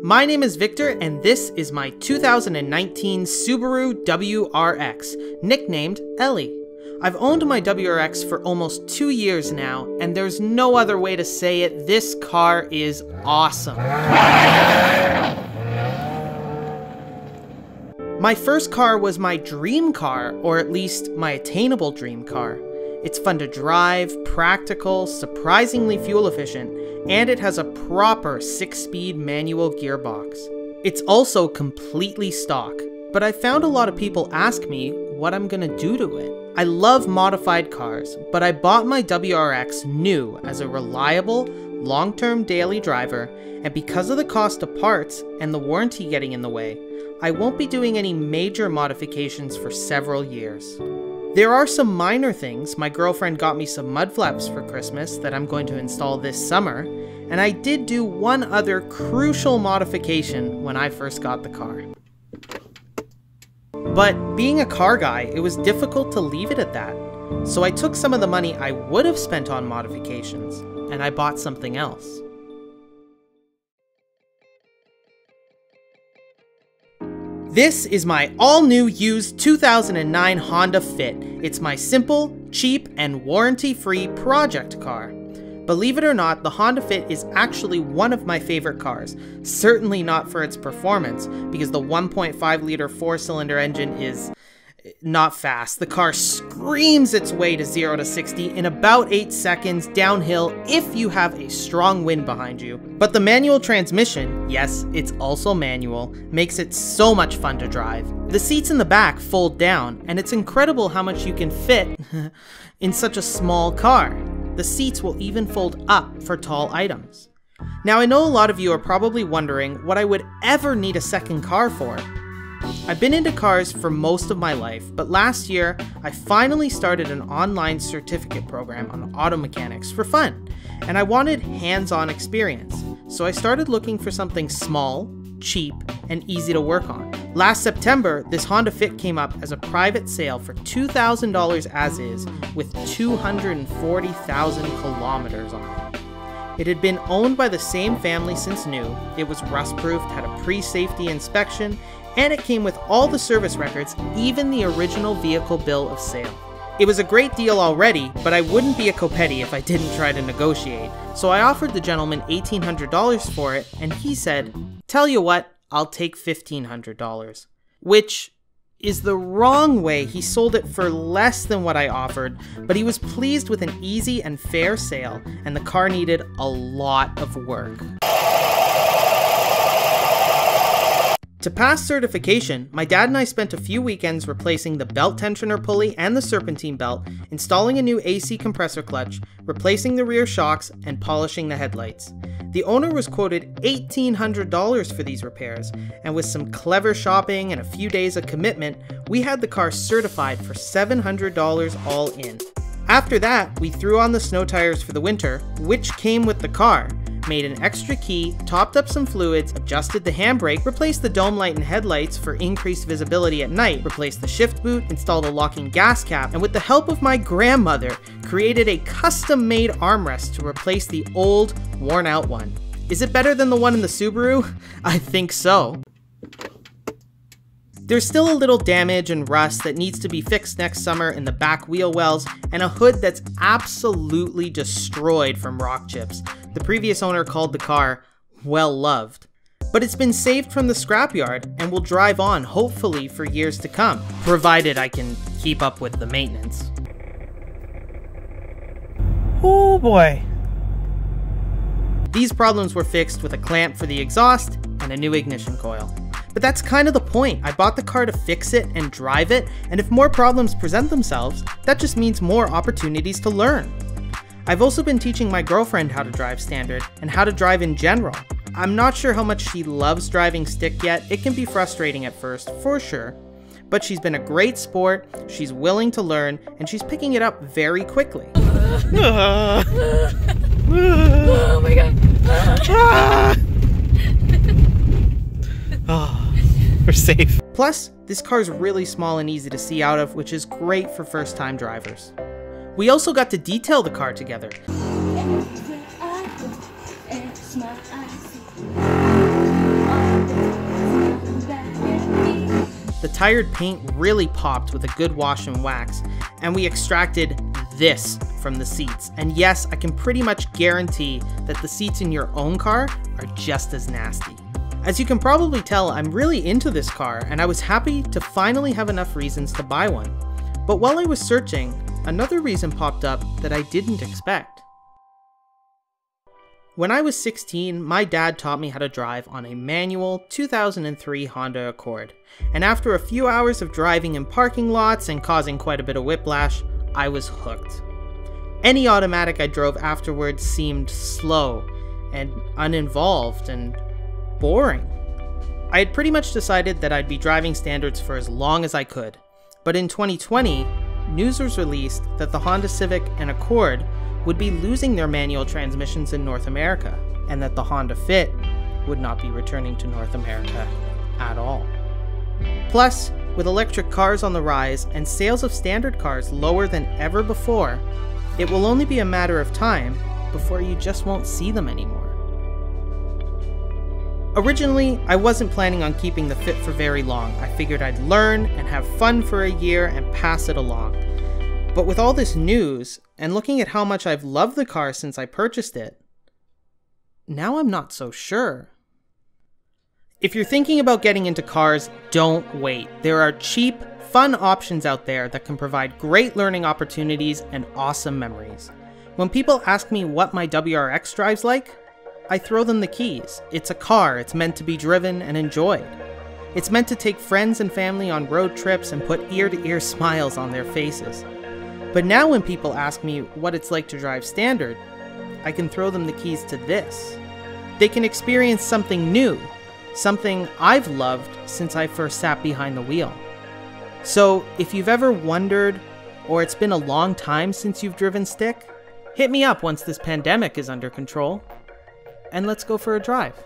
My name is Victor, and this is my 2019 Subaru WRX, nicknamed Ellie. I've owned my WRX for almost 2 years now, and there's no other way to say it, this car is awesome. My first car was my dream car, or at least my attainable dream car. It's fun to drive, practical, surprisingly fuel efficient, and it has a proper 6-speed manual gearbox. It's also completely stock, but I found a lot of people ask me what I'm gonna do to it. I love modified cars, but I bought my WRX new as a reliable, long-term daily driver, and because of the cost of parts and the warranty getting in the way, I won't be doing any major modifications for several years. There are some minor things. My girlfriend got me some mud flaps for Christmas that I'm going to install this summer, and I did do one other crucial modification when I first got the car. But being a car guy, it was difficult to leave it at that, so I took some of the money I would have spent on modifications, and I bought something else. This is my all-new used 2009 Honda Fit. It's my simple, cheap, and warranty-free project car. Believe it or not, the Honda Fit is actually one of my favorite cars. Certainly not for its performance, because the 1.5-liter 4-cylinder engine is not fast. The car screams its way to 0 to 60 in about 8 seconds downhill if you have a strong wind behind you. But the manual transmission, yes, it's also manual, makes it so much fun to drive. The seats in the back fold down, and it's incredible how much you can fit in such a small car. The seats will even fold up for tall items. Now, I know a lot of you are probably wondering what I would ever need a second car for. I've been into cars for most of my life, but last year, I finally started an online certificate program on auto mechanics for fun, and I wanted hands-on experience. So I started looking for something small, cheap, and easy to work on. Last September, this Honda Fit came up as a private sale for $2,000 as is, with 240,000 kilometers on it. It had been owned by the same family since new, it was rust-proofed, had a pre-safety inspection, and it came with all the service records, even the original vehicle bill of sale. It was a great deal already, but I wouldn't be a coppetti if I didn't try to negotiate, so I offered the gentleman $1,800 for it, and he said, "Tell you what, I'll take $1,500, which is the wrong way. He sold it for less than what I offered, but he was pleased with an easy and fair sale, and the car needed a lot of work. To pass certification, my dad and I spent a few weekends replacing the belt tensioner pulley and the serpentine belt, installing a new AC compressor clutch, replacing the rear shocks, and polishing the headlights. The owner was quoted $1,800 for these repairs, and with some clever shopping and a few days of commitment, we had the car certified for $700 all in. After that, we threw on the snow tires for the winter, which came with the car, made an extra key, topped up some fluids, adjusted the handbrake, replaced the dome light and headlights for increased visibility at night, replaced the shift boot, installed a locking gas cap, and with the help of my grandmother, created a custom-made armrest to replace the old, worn-out one. Is it better than the one in the Subaru? I think so. There's still a little damage and rust that needs to be fixed next summer in the back wheel wells, and a hood that's absolutely destroyed from rock chips. The previous owner called the car well loved. But it's been saved from the scrapyard and will drive on hopefully for years to come, provided I can keep up with the maintenance. Oh boy. These problems were fixed with a clamp for the exhaust and a new ignition coil. But that's kind of the point. I bought the car to fix it and drive it, and if more problems present themselves, that just means more opportunities to learn. I've also been teaching my girlfriend how to drive standard, and how to drive in general. I'm not sure how much she loves driving stick yet. It can be frustrating at first, for sure. But she's been a great sport, she's willing to learn, and she's picking it up very quickly. Oh my god. Oh, we're safe. Plus, this car's really small and easy to see out of, which is great for first-time drivers. We also got to detail the car together. The tired paint really popped with a good wash and wax, and we extracted this from the seats. And yes, I can pretty much guarantee that the seats in your own car are just as nasty. As you can probably tell, I'm really into this car, and I was happy to finally have enough reasons to buy one. But while I was searching, another reason popped up that I didn't expect. When I was 16, my dad taught me how to drive on a manual 2003 Honda Accord, and after a few hours of driving in parking lots and causing quite a bit of whiplash, I was hooked. Any automatic I drove afterwards seemed slow and uninvolved and boring. I had pretty much decided that I'd be driving standards for as long as I could, but in 2020, news was released that the Honda Civic and Accord would be losing their manual transmissions in North America, and that the Honda Fit would not be returning to North America at all. Plus, with electric cars on the rise and sales of standard cars lower than ever before, it will only be a matter of time before you just won't see them anymore. Originally, I wasn't planning on keeping the Fit for very long. I figured I'd learn and have fun for a year and pass it along. But with all this news, and looking at how much I've loved the car since I purchased it, now I'm not so sure. If you're thinking about getting into cars, don't wait. There are cheap, fun options out there that can provide great learning opportunities and awesome memories. When people ask me what my WRX drives like, I throw them the keys. It's a car, it's meant to be driven and enjoyed. It's meant to take friends and family on road trips and put ear-to-ear smiles on their faces. But now when people ask me what it's like to drive standard, I can throw them the keys to this. They can experience something new, something I've loved since I first sat behind the wheel. So if you've ever wondered, or it's been a long time since you've driven stick, hit me up once this pandemic is under control, and let's go for a drive.